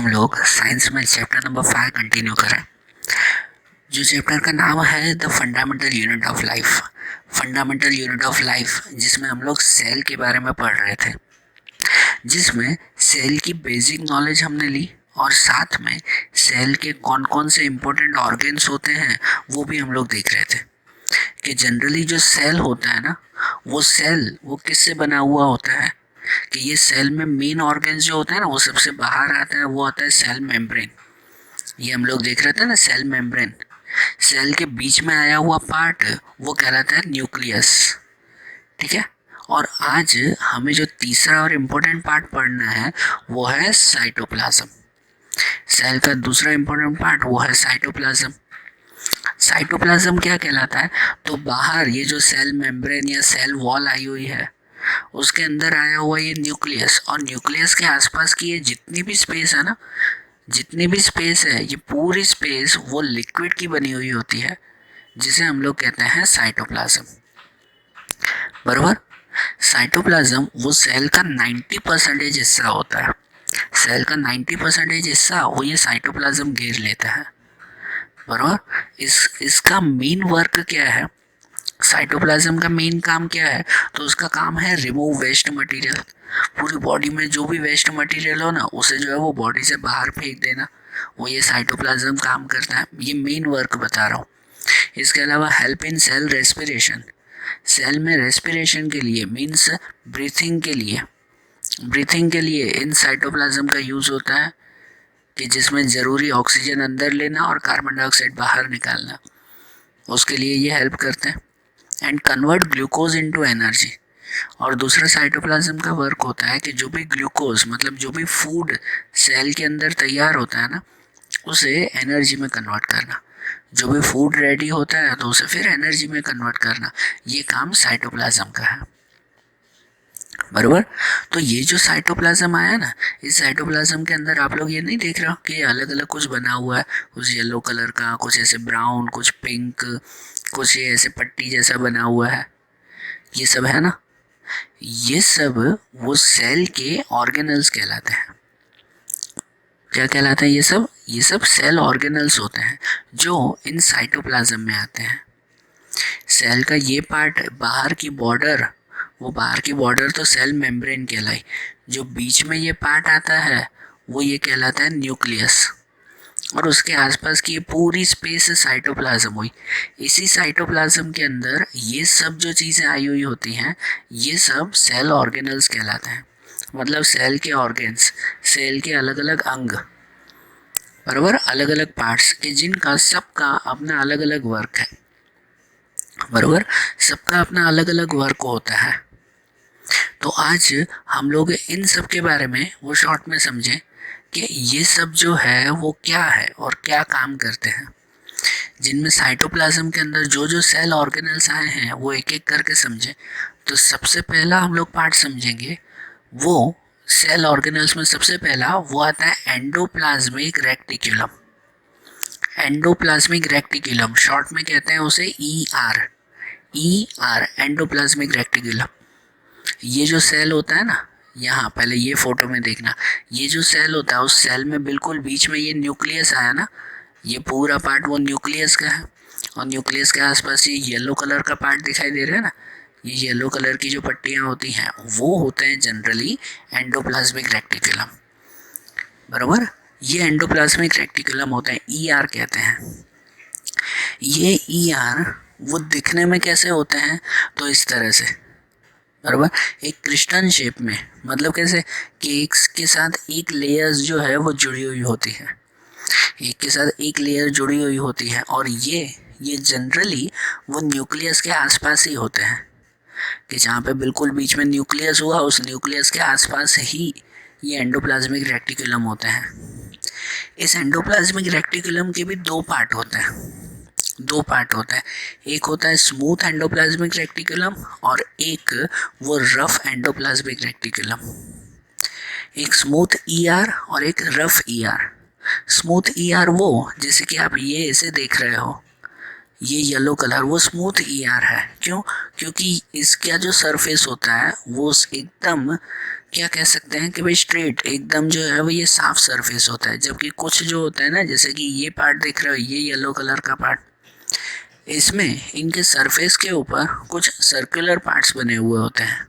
हम लोग साइंस में चैप्टर नंबर 5 कंटिन्यू करें। जो चैप्टर का नाम है the fundamental unit of life. Fundamental unit of life जिसमें हम लोग सेल के बारे में पढ़ रहे थे, जिसमें सेल की बेसिक नॉलेज हमने ली और साथ में सेल के कौन कौन से इम्पोर्टेंट ऑर्गन्स होते हैं वो भी हम लोग देख रहे थे। कि जनरली जो सेल होता है ना, वो सेल वो किससे बना हुआ होता है कि ये सेल में मेन ऑर्गन्स जो होते हैं ना वो सबसे बाहर आता है, वो आता है सेल मेम्ब्रेन। ये हम लोग देख रहे थे ना, सेल मेम्ब्रेन। सेल के बीच में आया हुआ पार्ट वो कहलाता है न्यूक्लियस। ठीक है। और आज हमें जो तीसरा और इम्पोर्टेंट पार्ट पढ़ना है वो है साइटोप्लाज्म। सेल का दूसरा इम्पोर्टेंट पार्ट वो है साइटोप्लाज्म। साइटोप्लाज्म क्या कहलाता है? तो बाहर ये जो सेल मेम्ब्रेन या सेल वॉल आई हुई है उसके अंदर आया हुआ ये न्यूक्लियस, और न्यूक्लियस के आसपास की ये जितनी भी स्पेस है ना, जितनी भी स्पेस है, ये पूरी स्पेस वो लिक्विड की बनी हुई होती है जिसे हम लोग कहते हैं साइटोप्लाज्म। बराबर। साइटोप्लाज्म वो सेल का 90% हिस्सा होता है। सेल का 90% हिस्सा वो ये साइटोप्लाज्म घेर लेता है। बराबर। इसका मेन वर्क क्या है? साइटोप्लाज्म का मेन काम क्या है? तो उसका काम है रिमूव वेस्ट मटेरियल। पूरी बॉडी में जो भी वेस्ट मटेरियल हो ना, उसे जो है वो बॉडी से बाहर फेंक देना, वो ये साइटोप्लाज्म काम करता है। ये मेन वर्क बता रहा हूँ। इसके अलावा help in cell respiration. Cell में रेस्पिरेशन के लिए मीन्स ब्रीथिंग के लिए इन साइटोप्लाज्म का यूज होता है कि जिसमें ज़रूरी ऑक्सीजन अंदर लेना और कार्बन डाइऑक्साइड बाहर निकालना, उसके लिए ये हेल्प करते हैं। And convert glucose into energy. और दूसरा साइटोप्लाज्म का वर्क होता है कि जो भी ग्लूकोज मतलब जो भी फूड सेल के अंदर तैयार होता है ना, उसे एनर्जी में कन्वर्ट करना। जो भी फूड रेडी होता है तो उसे फिर एनर्जी में कन्वर्ट करना, ये काम साइटोप्लाज्म का है। बराबर। तो ये जो साइटोप्लाज्म आया ना, इस साइटोप्लाज्म के अंदर आप लोग ये नहीं देख रहे हो कि अलग अलग कुछ बना हुआ है, कुछ येलो कलर का, कुछ ऐसे ब्राउन, कुछ पिंक, कुछ ये ऐसे पट्टी जैसा बना हुआ है, ये सब है ना। ये सब वो सेल के ऑर्गेनल्स कहलाते हैं। क्या कहलाते हैं ये सब सेल ऑर्गेनल्स होते हैं जो इन साइटोप्लाज्म में आते हैं। सेल का ये पार्ट बाहर की बॉर्डर, वो बाहर की बॉर्डर तो सेल मेम्ब्रेन कहलाई। जो बीच में ये पार्ट आता है वो ये कहलाता है न्यूक्लियस, और उसके आसपास की पूरी स्पेस साइटोप्लाज्म हुई। इसी साइटोप्लाज्म के अंदर ये सब जो चीज़ें आई हुई होती हैं ये सब सेल ऑर्गेनल्स कहलाते हैं। मतलब सेल के ऑर्गेन्स, सेल के अलग अलग अंग, बराबर, अलग अलग पार्ट्स के जिनका सबका अपना अलग अलग वर्क है। बराबर। सबका अपना अलग अलग वर्क होता है। तो आज हम लोग इन सब के बारे में वो शॉर्ट में समझें कि ये सब जो है वो क्या है और क्या काम करते हैं। जिनमें साइटोप्लाज्म के अंदर जो जो सेल ऑर्गेनल्स आए हैं वो एक एक करके समझें। तो सबसे पहला हम लोग पार्ट समझेंगे, वो सेल ऑर्गेनल्स में सबसे पहला वो आता है endoplasmic reticulum. Endoplasmic reticulum short में कहते हैं उसे ER, एंडोप्लाज्मिक रेक्टिकुलम। ये जो सेल होता है ना, यहाँ पहले ये फोटो में देखना, ये जो सेल होता है उस सेल में बिल्कुल बीच में ये न्यूक्लियस आया ना, ये पूरा पार्ट वो न्यूक्लियस का है। और न्यूक्लियस के आसपास ये येलो कलर का पार्ट दिखाई दे रहा है ना, ये येलो कलर की जो पट्टियाँ होती हैं वो होते हैं जनरली एंडोप्लाज्मिक रेक्टिकुलम। बराबर। ये एंडोप्लाज्मिक रेक्टिकुलम होते हैं, ER कहते हैं। ये ER वो दिखने में कैसे होते हैं? तो इस तरह से, बराबर, एक क्रिस्टल शेप में, मतलब कैसे कि एक के साथ एक लेयर्स जो है वो जुड़ी हुई होती है, एक के साथ एक लेयर जुड़ी हुई होती है। और ये जनरली वो न्यूक्लियस के आसपास ही होते हैं, कि जहाँ पे बिल्कुल बीच में न्यूक्लियस हुआ उस न्यूक्लियस के आसपास ही ये एंडोप्लाज्मिक रेक्टिकुलम होते हैं। इस एंडोप्लाज्मिक रेक्टिकुलम के भी दो पार्ट होते हैं। एक होता है स्मूथ एंडोप्लाज्मिक रेक्टिकुलम और एक वो रफ एंडोप्लाज्मिक रेक्टिकुलम। एक स्मूथ ER और एक रफ ER। स्मूथ ER वो जैसे कि आप ये इसे देख रहे हो, ये येलो कलर वो स्मूथ ER है। क्यों? क्योंकि इसका जो सरफेस होता है वो एकदम क्या कह सकते हैं कि भाई स्ट्रेट एकदम जो है वो ये साफ सरफेस होता है, जबकि कुछ जो होता है ना, जैसे कि ये पार्ट देख रहे हो, ये येलो कलर का पार्ट, इसमें इनके सरफेस के ऊपर कुछ सर्कुलर पार्ट्स बने हुए होते हैं।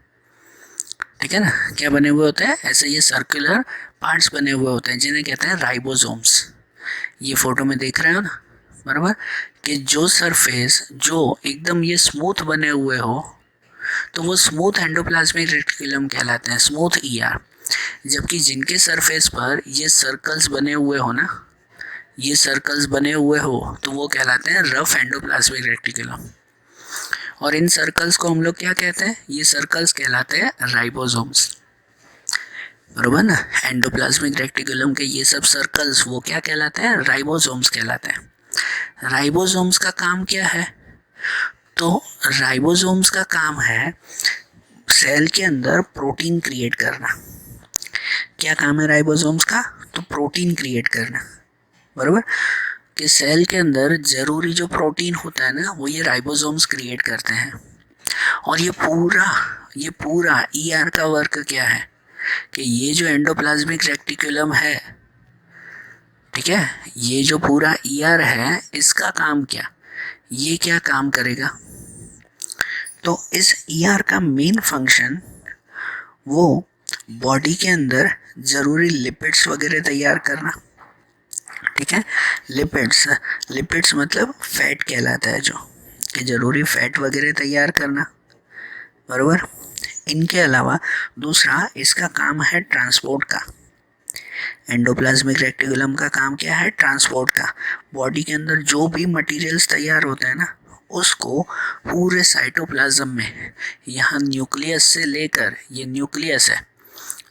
ठीक है ना, क्या बने हुए होते हैं, ऐसे ये सर्कुलर पार्ट्स बने हुए होते हैं जिन्हें कहते हैं राइबोसोम्स। ये फोटो में देख रहे हो ना, बराबर, कि जो सरफेस जो एकदम ये स्मूथ बने हुए हो तो वो स्मूथ एंडोप्लाज्मिक रेटिकुलम कहलाते हैं, स्मूथ ईआर। जबकि जिनके सरफेस पर ये सर्कल्स बने हुए हो ना, ये सर्कल्स बने हुए हो तो वो कहलाते हैं रफ एंडोप्लाज्मिक रेटिकुलम। और इन सर्कल्स को हम लोग क्या कहते हैं, ये सर्कल्स कहलाते हैं राइबोसोम्स, बरोबर ना। एंडोप्लाज्मिक रेटिकुलम के ये सब सर्कल्स वो क्या कहलाते हैं, राइबोसोम्स कहलाते हैं। राइबोसोम्स का काम क्या है, तो राइबोसोम्स का काम है सेल के अंदर प्रोटीन क्रिएट करना। क्या काम है राइबोसोम्स का, तो प्रोटीन क्रिएट करना, बरोबर, कि सेल के अंदर जरूरी जो प्रोटीन होता है ना वो ये राइबोसोम्स क्रिएट करते हैं। और ये पूरा ईआर का वर्क क्या है कि ये जो एंडोप्लाज्मिक रेटिकुलम है, ठीक है, ये जो पूरा ईआर है इसका काम क्या, ये क्या काम करेगा, तो इस ईआर का मेन फंक्शन वो बॉडी के अंदर जरूरी लिपिड्स वगैरह तैयार करना। ठीक है, लिपिड्स मतलब फैट कहलाता है, जो कि जरूरी फैट वगैरह तैयार करना, बरोबर। इनके अलावा दूसरा इसका काम है ट्रांसपोर्ट का। एंडोप्लाज्मिक रेटिकुलम का काम क्या है, ट्रांसपोर्ट का। बॉडी के अंदर जो भी मटेरियल्स तैयार होते हैं ना उसको पूरे साइटोप्लाज्म में, यहाँ न्यूक्लियस से लेकर, ये न्यूक्लियस है,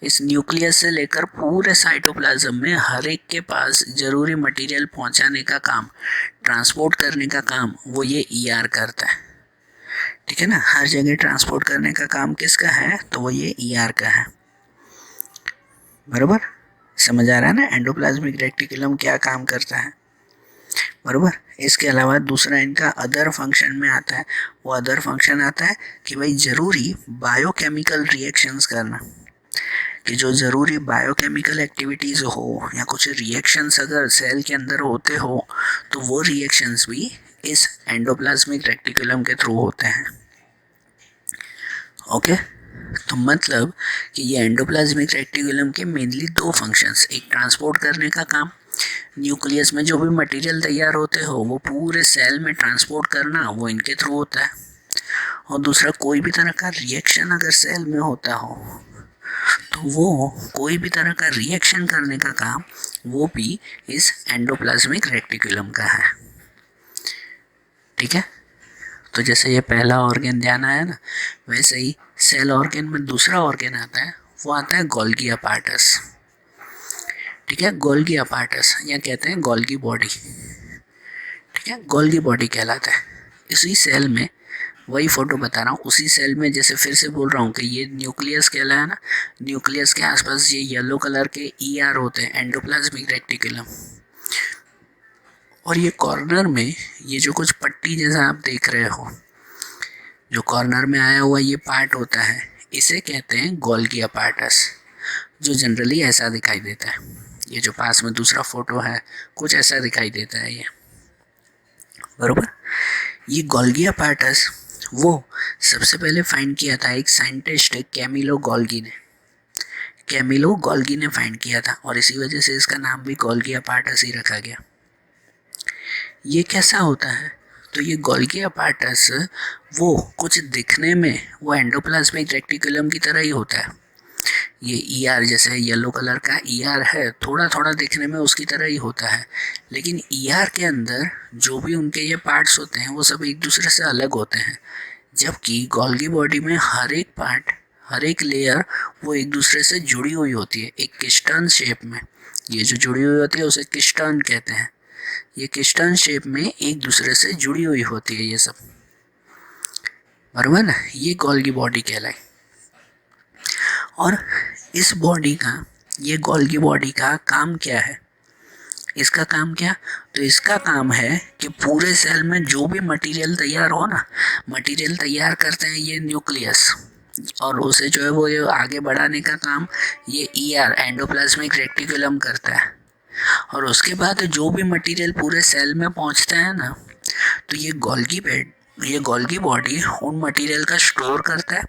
इस न्यूक्लियस से लेकर पूरे साइटोप्लाज्म में हर एक के पास जरूरी मटेरियल पहुंचाने का काम, ट्रांसपोर्ट करने का काम वो ये ईआर करता है। ठीक है ना, हर जगह ट्रांसपोर्ट करने का काम किसका है, तो वो ये ईआर का है, बरोबर। समझ आ रहा है ना एंडोप्लाज्मिक रेटिकुलम क्या काम करता है, बरोबर। इसके अलावा दूसरा इनका अदर फंक्शन में आता है, वो अदर फंक्शन आता है कि भाई जरूरी बायोकेमिकल रिएक्शंस करना, कि जो ज़रूरी बायोकेमिकल एक्टिविटीज़ हो या कुछ रिएक्शंस अगर सेल के अंदर होते हो तो वो रिएक्शंस भी इस एंडोप्लाज्मिक रेटिकुलम के थ्रू होते हैं। ओके, तो मतलब कि ये एंडोप्लाज्मिक रेटिकुलम के मेनली दो फंक्शंस, एक ट्रांसपोर्ट करने का काम, न्यूक्लियस में जो भी मटेरियल तैयार होते हो वो पूरे सेल में ट्रांसपोर्ट करना, वो इनके थ्रू होता है। और दूसरा कोई भी तरह का रिएक्शन अगर सेल में होता हो तो वो कोई भी तरह का रिएक्शन करने का काम वो भी इस एंडोप्लाज्मिक रेटिकुलम का है। ठीक है, तो जैसे ये पहला ऑर्गन ध्यान आया ना, वैसे ही सेल ऑर्गन में दूसरा ऑर्गन आता है, वो आता है गोल्गी अपार्टस। ठीक है, गोल्गी अपार्टस या कहते हैं गोल्गी बॉडी। ठीक है, गोल्गी बॉडी कहलाता है। इसी सेल में, वही फोटो बता रहा हूँ, उसी सेल में, जैसे फिर से बोल रहा हूँ कि ये न्यूक्लियस कहलाया ना, न्यूक्लियस के आसपास ये येलो कलर के ईआर होते हैं, एंडोप्लाज्मिक रेटिकुलम। और ये कॉर्नर में ये जो कुछ पट्टी जैसा आप देख रहे हो, जो कॉर्नर में आया हुआ ये पार्ट होता है, इसे कहते हैं गोल्गी अपार्टस, जो जनरली ऐसा दिखाई देता है। ये जो पास में दूसरा फोटो है कुछ ऐसा दिखाई देता है ये, बरोबर। ये गोल्गी अपार्टस वो सबसे पहले फाइंड किया था एक साइंटिस्ट कैमिलो गोल्गी ने। कैमिलो गोल्गी ने फाइंड किया था और इसी वजह से इसका नाम भी गोल्गी अपार्टस ही रखा गया। ये कैसा होता है, तो ये गोल्गी अपार्टस वो कुछ दिखने में वो एंडोप्लाज्मिक रेटिकुलम की तरह ही होता है। ये ईआर जैसे येलो कलर का ईआर है, थोड़ा थोड़ा दिखने में उसकी तरह ही होता है, लेकिन ईआर के अंदर जो भी उनके ये पार्ट्स होते हैं वो सब एक दूसरे से अलग होते हैं। जबकि गोल्गी बॉडी में हर एक पार्ट, हर एक लेयर वो एक दूसरे से जुड़ी हुई होती है एक किस्टर्न शेप में। ये जो जुड़ी हुई होती है उसे किस्टर्न कहते हैं। ये किस्टर्न शेप में एक दूसरे से जुड़ी हुई होती है ये सब, बराबर ना। ये गोल्गी बॉडी कहलाई। और इस बॉडी का, ये गोल्गी बॉडी का काम क्या है, इसका काम क्या, तो इसका काम है कि पूरे सेल में जो भी मटेरियल तैयार हो ना, मटेरियल तैयार करते हैं ये न्यूक्लियस, और उसे जो है वो ये आगे बढ़ाने का काम ये ER एंडोप्लाज्मिक रेटिकुलम करता है। और उसके बाद जो भी मटेरियल पूरे सेल में पहुंचता है ना, तो ये गोल्गी बॉडी उन मटेरियल का स्टोर करता है,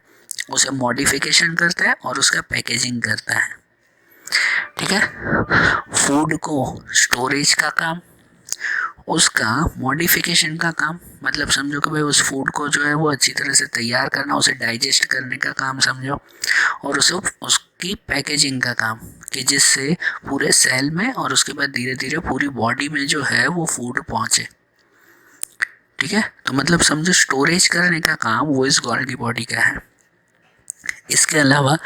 उसे मॉडिफिकेशन करता है और उसका पैकेजिंग करता है। ठीक है, फूड को स्टोरेज का काम, उसका मॉडिफिकेशन का काम, मतलब समझो कि भाई उस फूड को जो है वो अच्छी तरह से तैयार करना, उसे डाइजेस्ट करने का काम समझो, और उसे उसकी पैकेजिंग का काम कि जिससे पूरे सेल में और उसके बाद धीरे धीरे पूरी बॉडी में जो है वो फूड पहुंचे। ठीक है, तो मतलब समझो स्टोरेज करने का काम वो इस गोल्गी बॉडी का है। इसके अलावा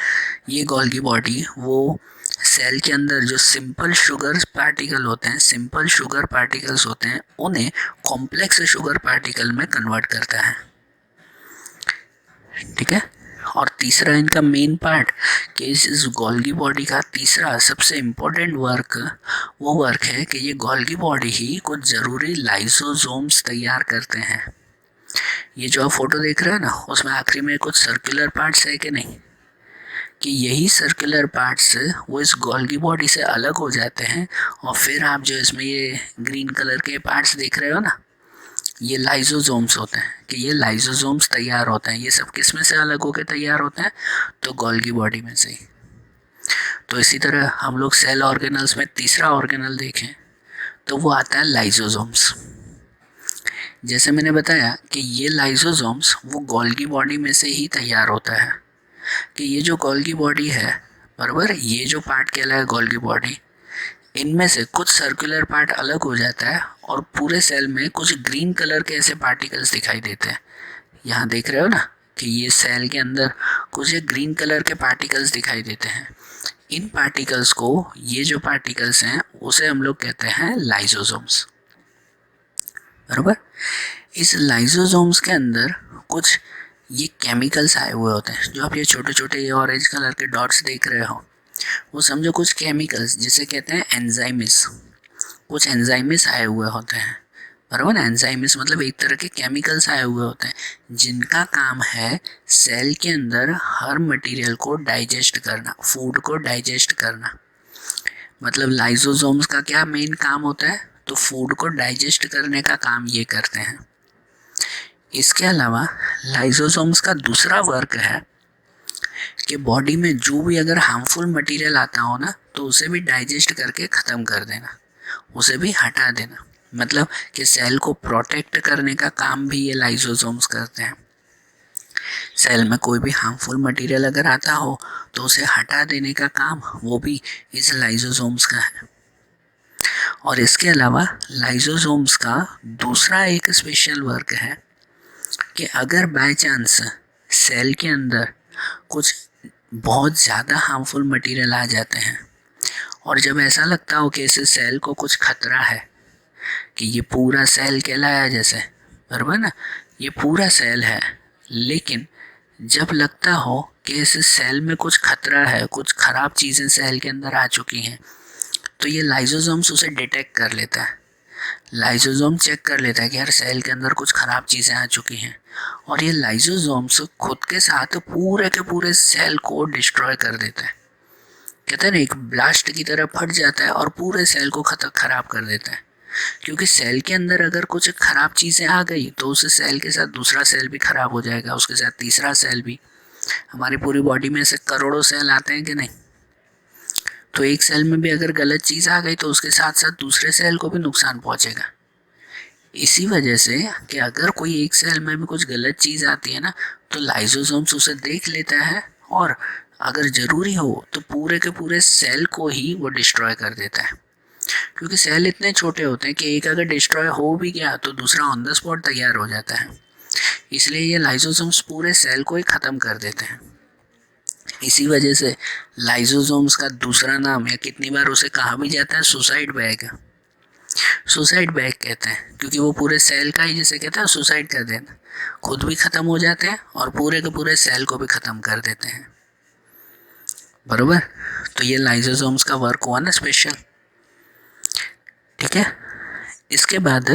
ये गोल्गी बॉडी वो सेल के अंदर जो सिंपल शुगर पार्टिकल होते हैं, सिंपल शुगर पार्टिकल्स होते हैं, उन्हें कॉम्प्लेक्स शुगर पार्टिकल में कन्वर्ट करता है। ठीक है, और तीसरा इनका मेन पार्ट कि इस गोल्गी बॉडी का तीसरा सबसे इम्पोर्टेंट वर्क वो वर्क है कि ये गोल्गी बॉडी ही कुछ ज़रूरी लाइसोसोम्स तैयार करते हैं। ये जो आप फोटो देख रहे हैं ना, उसमें आखिरी में कुछ सर्कुलर पार्ट्स है कि नहीं, कि यही सर्कुलर पार्ट्स वो इस गोल्गी बॉडी से अलग हो जाते हैं और फिर आप जो इसमें ये ग्रीन कलर के पार्ट्स देख रहे हो ना, ये लाइसोसोम्स होते हैं कि ये लाइसोसोम्स तैयार होते हैं। ये सब किस में से अलग होकर तैयार होते हैं, तो गोल्गी बॉडी में से ही। तो इसी तरह हम लोग सेल ऑर्गेनल्स में तीसरा ऑर्गेनल देखें तो वो आता है लाइसोसोम्स। जैसे मैंने बताया कि ये लाइसोसोम्स वो गोल्गी बॉडी में से ही तैयार होता है, कि ये जो गोल्गी बॉडी है, बराबर, ये जो पार्ट कहलाया गोल्गी बॉडी, इनमें से कुछ सर्कुलर पार्ट अलग हो जाता है और पूरे सेल में कुछ ग्रीन कलर के ऐसे पार्टिकल्स दिखाई देते हैं। यहाँ देख रहे हो ना कि ये सेल के अंदर कुछ एक ग्रीन कलर के पार्टिकल्स दिखाई देते हैं। इन पार्टिकल्स को, ये जो पार्टिकल्स हैं उसे हम लोग कहते हैं लाइसोसोम्स, बराबर। इस लाइसोसोम्स के अंदर कुछ ये केमिकल्स आए हुए होते हैं, जो आप ये छोटे छोटे ये ऑरेंज कलर के डॉट्स देख रहे हो, वो समझो कुछ केमिकल्स जिसे कहते हैं एंजाइमिस। कुछ एंजाइमिस आए हुए होते हैं, बराबर ना। एंजाइमिस मतलब एक तरह के केमिकल्स आए हुए होते हैं जिनका काम है सेल के अंदर हर मटेरियल को डाइजेस्ट करना, फूड को डाइजेस्ट करना। मतलब लाइसोसोम्स का क्या मेन काम होता है, तो फूड को डाइजेस्ट करने का काम ये करते हैं। इसके अलावा लाइसोसोम्स का दूसरा वर्क है कि बॉडी में जो भी अगर हार्मफुल मटेरियल आता हो ना, तो उसे भी डाइजेस्ट करके ख़त्म कर देना, उसे भी हटा देना। मतलब कि सेल को प्रोटेक्ट करने का काम भी ये लाइसोसोम्स करते हैं। सेल में कोई भी हार्मफुल मटेरियल अगर आता हो तो उसे हटा देने का काम वो भी इस लाइसोसोम्स का है। और इसके अलावा लाइसोसोम्स का दूसरा एक स्पेशल वर्क है कि अगर बाय चांस सेल के अंदर कुछ बहुत ज़्यादा हार्मफुल मटेरियल आ जाते हैं और जब ऐसा लगता हो कि इस सेल को कुछ खतरा है, कि ये पूरा सेल कहलाया जैसे, बराबर ना, ये पूरा सेल है, लेकिन जब लगता हो कि इस सेल में कुछ खतरा है, कुछ ख़राब चीज़ें सेल के अंदर आ चुकी हैं, तो ये लाइसोसोम्स उसे डिटेक्ट कर लेता है। लाइसोसोम चेक कर लेता है कि यार सेल के अंदर कुछ ख़राब चीज़ें आ चुकी हैं, और ये लाइसोसोम्स खुद के साथ पूरे के पूरे सेल को डिस्ट्रॉय कर देता है। कहते हैं ना, एक ब्लास्ट की तरह फट जाता है और पूरे सेल को ख़राब कर देता है। क्योंकि सेल के अंदर अगर कुछ ख़राब चीज़ें आ गई तो उस सेल के साथ दूसरा सेल भी ख़राब हो जाएगा, उसके साथ तीसरा सेल भी। हमारी पूरी बॉडी में से करोड़ों सेल आते हैं कि नहीं, तो एक सेल में भी अगर गलत चीज़ आ गई तो उसके साथ साथ दूसरे सेल को भी नुकसान पहुंचेगा। इसी वजह से कि अगर कोई एक सेल में भी कुछ गलत चीज़ आती है ना, तो लाइसोसोम्स उसे देख लेता है और अगर ज़रूरी हो तो पूरे के पूरे सेल को ही वो डिस्ट्रॉय कर देता है। क्योंकि सेल इतने छोटे होते हैं कि एक अगर डिस्ट्रॉय हो भी गया तो दूसरा ऑन द स्पॉट तैयार हो जाता है। इसलिए ये लाइसोसोम्स पूरे सेल को ही ख़त्म कर देते हैं। इसी वजह से लाइसोसोम्स का दूसरा नाम, या कितनी बार उसे कहा भी जाता है, सुसाइड बैग। सुसाइड बैग कहते हैं क्योंकि वो पूरे सेल का ही, जैसे कहते हैं सुसाइड कर देना, खुद भी ख़त्म हो जाते हैं और पूरे के पूरे सेल को भी ख़त्म कर देते हैं, बराबर। तो ये लाइसोसोम्स का वर्क हुआ ना स्पेशल। ठीक है, इसके बाद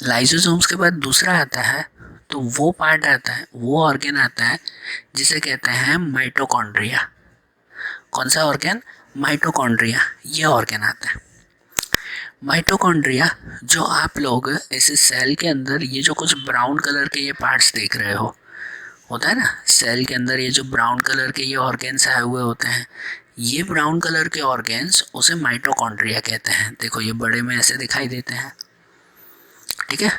लाइसोसोम्स के बाद दूसरा आता है तो वो पार्ट आता है, वो ऑर्गन आता है जिसे कहते हैं माइटोकॉन्ड्रिया। कौन सा ऑर्गन? माइटोकॉन्ड्रिया, ये ऑर्गन आता है। माइटोकॉन्ड्रिया जो आप लोग ऐसे सेल के अंदर ये जो कुछ ब्राउन कलर के ये पार्ट्स देख रहे हो, होता है ना सेल के अंदर ये जो ब्राउन कलर के ये ऑर्गेन्स आए हुए होते हैं, ये ब्राउन कलर के ऑर्गेन्स उसे माइटोकॉन्ड्रिया कहते हैं। देखो ये बड़े में ऐसे दिखाई देते हैं, ठीक है,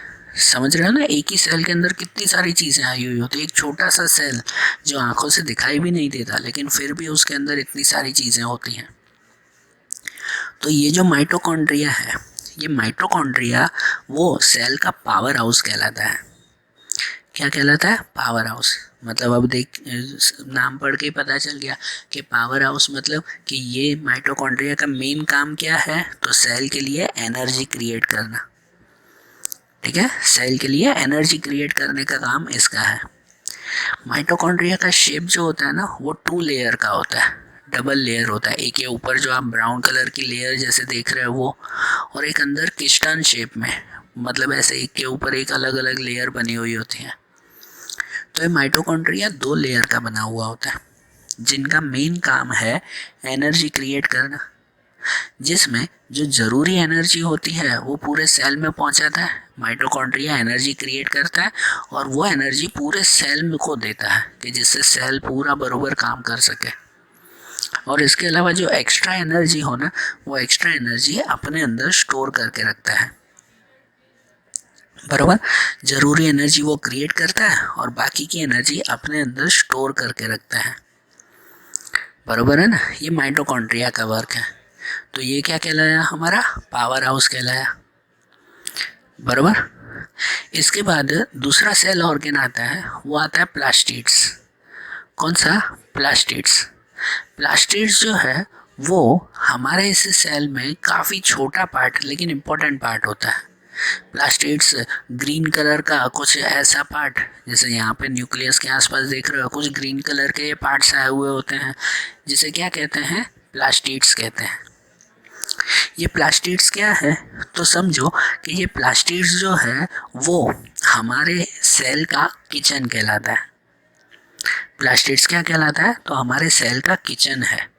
समझ रहे हो ना। एक ही सेल के अंदर कितनी सारी चीज़ें आई हुई होती है। एक छोटा सा सेल जो आंखों से दिखाई भी नहीं देता, लेकिन फिर भी उसके अंदर इतनी सारी चीज़ें होती हैं। तो ये जो माइटोकॉन्ड्रिया है, ये माइटोकॉन्ड्रिया वो सेल का पावर हाउस कहलाता है। क्या कहलाता है? Power house. मतलब अब देख, नाम पढ़ के पता चल गया कि पावर हाउस मतलब कि ये माइटोकॉन्ड्रिया का मेन काम क्या है, तो सेल के लिए एनर्जी क्रिएट करना। ठीक है, सेल के लिए एनर्जी क्रिएट करने का काम इसका है। माइटोकॉन्ड्रिया का शेप जो होता है ना, वो 2 लेयर का होता है, डबल लेयर होता है। एक के ऊपर जो आप ब्राउन कलर की लेयर जैसे देख रहे हो वो, और एक अंदर किस्टन शेप में, मतलब ऐसे एक के ऊपर एक अलग अलग लेयर बनी हुई होती है। तो ये माइटोकॉन्ड्रिया 2 लेयर का बना हुआ होता है, जिनका मेन काम है एनर्जी क्रिएट करना, जिसमें जो ज़रूरी एनर्जी होती है वो पूरे सेल में पहुंचाता है। माइटोकॉन्ड्रिया एनर्जी क्रिएट करता है और वो एनर्जी पूरे सेल में को देता है कि जिससे सेल पूरा बराबर काम कर सके। और इसके अलावा जो एक्स्ट्रा एनर्जी हो ना, वो एक्स्ट्रा एनर्जी अपने अंदर स्टोर करके रखता है। बराबर, ज़रूरी एनर्जी वो क्रिएट करता है और बाकी की एनर्जी अपने अंदर स्टोर करके रखता है। बराबर है ना, ये माइटोकॉन्ड्रिया का वर्क है। तो ये क्या कहलाया? हमारा पावर हाउस कहलाया। बराबर। इसके बाद दूसरा सेल ऑर्गन आता है, वो आता है प्लास्टिड्स। कौन सा? प्लास्टिड्स। प्लास्टिड्स जो है वो हमारे इस सेल में काफ़ी छोटा पार्ट लेकिन इम्पोर्टेंट पार्ट होता है। प्लास्टिड्स ग्रीन कलर का कुछ ऐसा पार्ट, जैसे यहाँ पे न्यूक्लियस के आसपास देख रहे हो कुछ ग्रीन कलर के ये पार्ट्स आए हुए होते हैं, जिसे क्या कहते हैं? प्लास्टिड्स कहते हैं। ये प्लास्टिड्स क्या है? तो समझो कि ये प्लास्टिड्स जो है वो हमारे सेल का किचन कहलाता है। प्लास्टिड्स क्या कहलाता है? तो हमारे सेल का किचन है।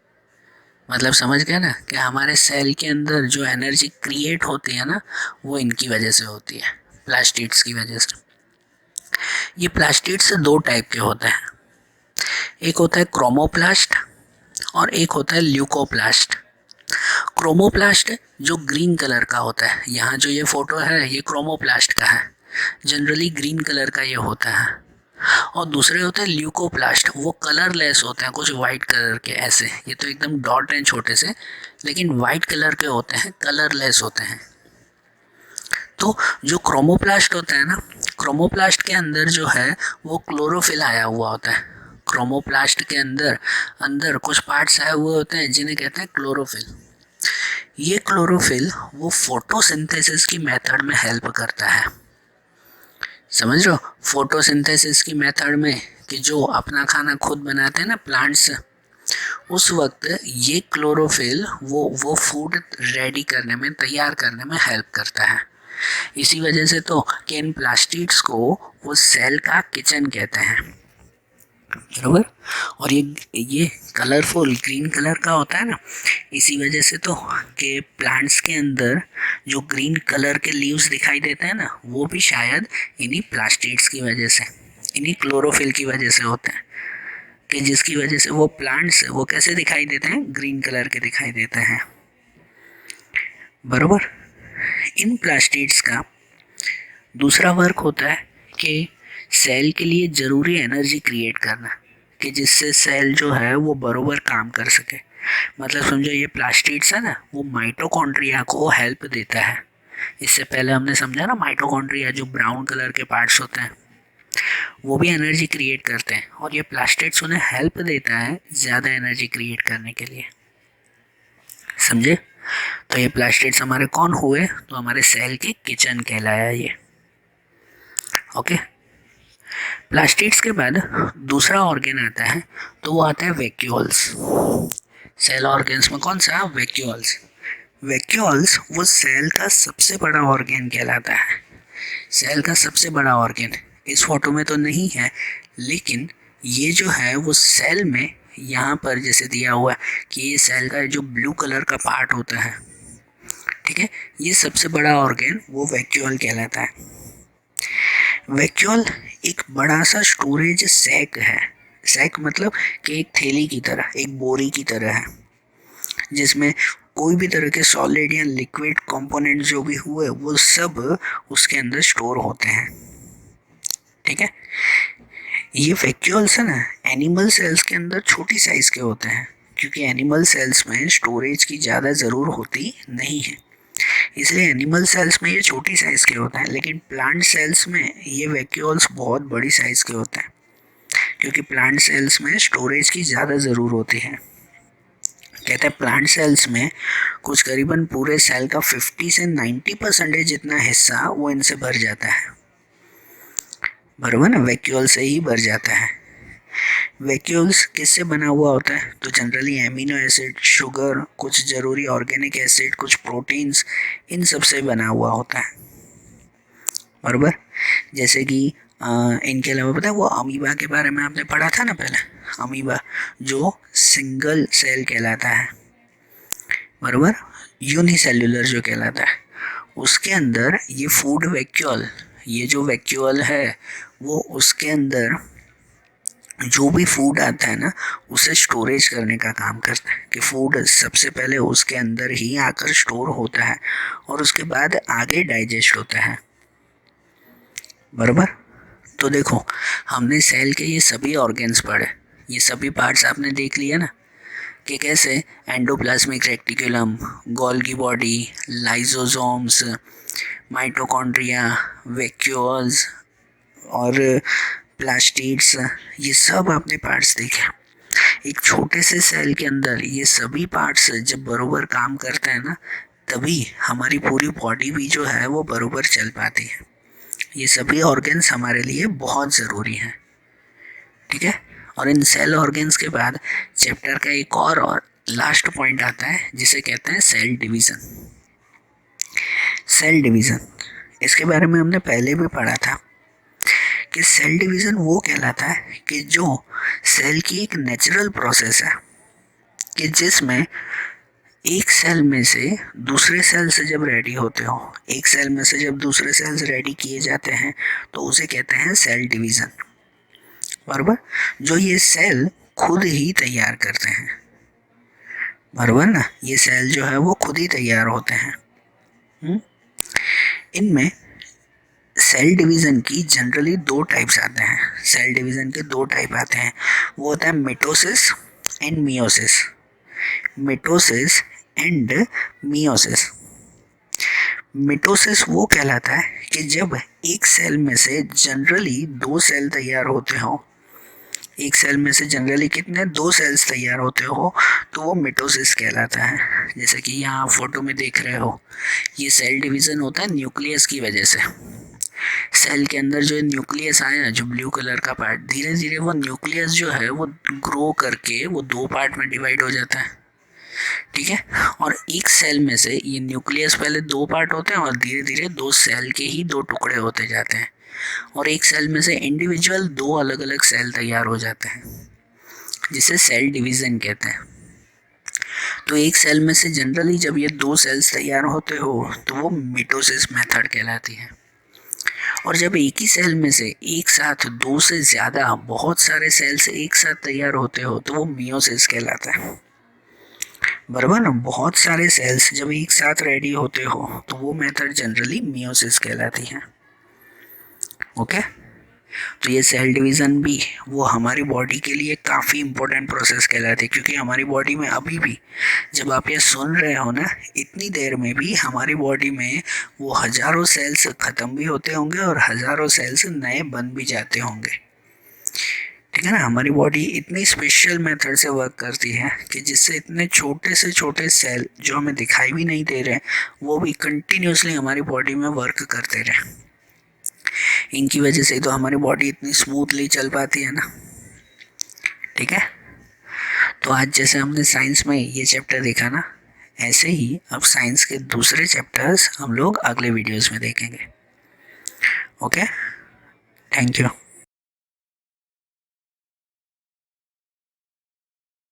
मतलब समझ गए ना कि हमारे सेल के अंदर जो एनर्जी क्रिएट होती है ना, वो इनकी वजह से होती है, प्लास्टिड्स की वजह से। ये प्लास्टिड्स 2 टाइप के होते हैं, एक होता है क्रोमोप्लास्ट और एक होता है ल्यूकोप्लास्ट। क्रोमोप्लास्ट जो ग्रीन कलर का होता है, यहाँ जो ये फोटो है ये क्रोमोप्लास्ट का है, जनरली ग्रीन कलर का ये होता है। और दूसरे होते हैं ल्यूकोप्लास्ट, वो कलरलेस होते हैं, कुछ वाइट कलर के ऐसे, ये तो एकदम डॉट हैं छोटे से, लेकिन वाइट कलर के होते हैं, कलरलेस होते हैं। तो जो क्रोमोप्लास्ट होता है ना, क्रोमोप्लास्ट के अंदर जो है वो क्लोरोफिल आया हुआ होता है। क्रोमोप्लास्ट के अंदर अंदर कुछ पार्ट्स आए हुए होते हैं जिन्हें कहते हैं क्लोरोफिल। ये क्लोरोफिल वो फोटोसिंथेसिस की मेथड में हेल्प करता है। समझ रहे हो? फोटोसिंथेसिस की मेथड में कि जो अपना खाना खुद बनाते हैं ना प्लांट्स, उस वक्त ये क्लोरोफिल वो फूड रेडी करने में, तैयार करने में हेल्प करता है। इसी वजह से तो कि इन प्लास्टिड्स को वो सेल का किचन कहते हैं। बराबर। और ये कलरफुल ग्रीन कलर का होता है ना, इसी वजह से तो कि प्लांट्स के अंदर जो ग्रीन कलर के लीव्स दिखाई देते हैं ना, वो भी शायद इन्हीं प्लास्टिड्स की वजह से, इन्हीं क्लोरोफिल की वजह से होते हैं, कि जिसकी वजह से वो प्लांट्स वो कैसे दिखाई देते हैं? ग्रीन कलर के दिखाई देते हैं। बराबर। इन प्लास्टिड्स का दूसरा वर्क होता है कि सेल के लिए ज़रूरी एनर्जी क्रिएट करना, कि जिससे सेल जो है वो बराबर काम कर सके। मतलब समझो ये प्लास्टिड्स है ना, वो माइटोकॉन्ड्रिया को हेल्प देता है। इससे पहले हमने समझा ना, माइटोकॉन्ड्रिया जो ब्राउन कलर के पार्ट्स होते हैं वो भी एनर्जी क्रिएट करते हैं, और ये प्लास्टिड्स उन्हें हेल्प देता है ज़्यादा एनर्जी क्रिएट करने के लिए। समझे? तो ये प्लास्टिड्स हमारे कौन हुए? तो हमारे सेल के किचन कहलाया ये। ओके। प्लास्टिड्स के बाद दूसरा ऑर्गन आता है, तो वो आता है वैक्यूल्स। सेल ऑर्गन्स में कौन सा? वैक्यूल्स। वैक्यूल्स वो सेल का सबसे बड़ा ऑर्गन कहलाता है। सेल का सबसे बड़ा ऑर्गन इस फोटो में तो नहीं है, लेकिन ये जो है वो सेल में यहाँ पर जैसे दिया हुआ है कि ये सेल का जो ब्लू कलर का पार्ट होता है, ठीक है, ये सबसे बड़ा ऑर्गन वो वैक्यूल कहलाता है। वैक्यूल एक बड़ा सा स्टोरेज सैक है। सैक मतलब कि एक थैली की तरह, एक बोरी की तरह है, जिसमें कोई भी तरह के सॉलिड या लिक्विड कंपोनेंट जो भी हुए वो सब उसके अंदर स्टोर होते हैं, ठीक है। ये वैक्यूल्स है ना, एनिमल सेल्स के अंदर छोटी साइज के होते हैं, क्योंकि एनिमल सेल्स में स्टोरेज की ज़्यादा ज़रूर होती नहीं है, इसलिए एनिमल सेल्स में ये छोटी साइज के होते हैं। लेकिन प्लांट सेल्स में ये वैक्यूल्स बहुत बड़ी साइज के होते हैं, क्योंकि प्लांट सेल्स में स्टोरेज की ज़्यादा ज़रूर होती है। कहते हैं प्लांट सेल्स में कुछ करीबन पूरे सेल का 50 से 90% जितना हिस्सा वो इनसे भर जाता है, बराबर ना, वैक्यूल से ही भर जाता है। वैक्यूल्स किससे बना हुआ होता है? तो जनरली एमिनो एसिड, शुगर, कुछ ज़रूरी ऑर्गेनिक एसिड, कुछ प्रोटीन्स, इन सब से बना हुआ होता है, बराबर। जैसे कि इनके अलावा पता है वो अमीबा के बारे में आपने पढ़ा था ना पहले, अमीबा जो सिंगल सेल कहलाता है, बराबर, यूनिसेल्युलर जो कहलाता है, उसके अंदर ये फूड वैक्यूल, ये जो वैक्यूल है वो उसके अंदर जो भी फूड आता है ना उसे स्टोरेज करने का काम करता है, कि फूड सबसे पहले उसके अंदर ही आकर स्टोर होता है और उसके बाद आगे डाइजेस्ट होता है, बराबर। तो देखो हमने सेल के ये सभी ऑर्गन्स पढ़े, ये सभी पार्ट्स आपने देख लिया ना, कि कैसे endoplasmic reticulum, Golgi body, lysosomes, mitochondria, vacuoles और प्लास्टिड्स, ये सब आपने पार्ट्स देखे। एक छोटे से सेल के अंदर ये सभी पार्ट्स जब बरोबर काम करते हैं ना, तभी हमारी पूरी बॉडी भी जो है वो बरोबर चल पाती है। ये सभी ऑर्गन्स हमारे लिए बहुत ज़रूरी हैं, ठीक है। और इन सेल ऑर्गन्स के बाद चैप्टर का एक और लास्ट पॉइंट आता है जिसे कहते हैं सेल डिवीज़न। सेल डिवीज़न, इसके बारे में हमने पहले भी पढ़ा था कि सेल डिवीज़न वो कहलाता है कि जो सेल की एक नेचुरल प्रोसेस है, कि जिसमें एक सेल में से दूसरे सेल से जब रेडी होते हो, एक सेल में से जब दूसरे सेल्स रेडी किए जाते हैं तो उसे कहते हैं सेल डिवीज़न, बराबर। जो ये सेल खुद ही तैयार करते हैं, बराबर ना, ये सेल जो है वो खुद ही तैयार होते हैं। इनमें सेल डिवीज़न की जनरली दो टाइप्स आते हैं, सेल डिवीज़न के दो टाइप आते हैं, वो होता है mitosis and meiosis. Mitosis and meiosis. Mitosis वो कहलाता है कि जब एक सेल में से जनरली दो सेल तैयार होते हो, एक सेल में से जनरली कितने, दो सेल्स तैयार होते हो, तो वो मिटोसिस कहलाता है। जैसे कि यहाँ फोटो में देख रहे हो, ये सेल डिवीज़न होता है न्यूक्लियस की वजह से। सेल के अंदर जो न्यूक्लियस आया, जो ब्लू कलर का पार्ट, धीरे धीरे वो न्यूक्लियस जो है वो ग्रो करके वो दो पार्ट में डिवाइड हो जाता है, ठीक है। और एक सेल में से ये न्यूक्लियस पहले दो पार्ट होते हैं और धीरे धीरे दो सेल के ही दो टुकड़े होते जाते हैं, और एक सेल में से इंडिविजुअल दो अलग अलग सेल तैयार हो जाते हैं, जिसे सेल डिवीज़न कहते हैं। तो एक सेल में से जनरली जब ये दो सेल्स तैयार होते हो तो वो मिटोसिस मेथड कहलाती है। और जब एक ही सेल में से एक साथ दो से ज़्यादा बहुत सारे सेल्स एक साथ तैयार होते हो तो वो मियोसिस कहलाता है, बराबर ना। बहुत सारे सेल्स जब एक साथ रेडी होते हो तो वो मेथड जनरली मियोसिस कहलाती है, ओके। तो ये सेल डिवीज़न भी वो हमारी बॉडी के लिए काफ़ी इम्पोर्टेंट प्रोसेस कहलाती है, क्योंकि हमारी बॉडी में अभी भी जब आप ये सुन रहे हो ना, इतनी देर में भी हमारी बॉडी में वो हज़ारों सेल्स ख़त्म भी होते होंगे और हज़ारों सेल्स नए बन भी जाते होंगे, ठीक है ना। हमारी बॉडी इतनी स्पेशल मेथड से वर्क करती है कि जिससे इतने छोटे से छोटे सेल जो हमें दिखाई भी नहीं दे रहे वो भी कंटिन्यूसली हमारी बॉडी में वर्क करते रहे। इनकी वजह से तो हमारी बॉडी इतनी स्मूथली चल पाती है ना, ठीक है। तो आज जैसे हमने साइंस में ये चैप्टर देखा ना, ऐसे ही अब साइंस के दूसरे चैप्टर्स हम लोग अगले वीडियोस में देखेंगे, ओके। Thank you.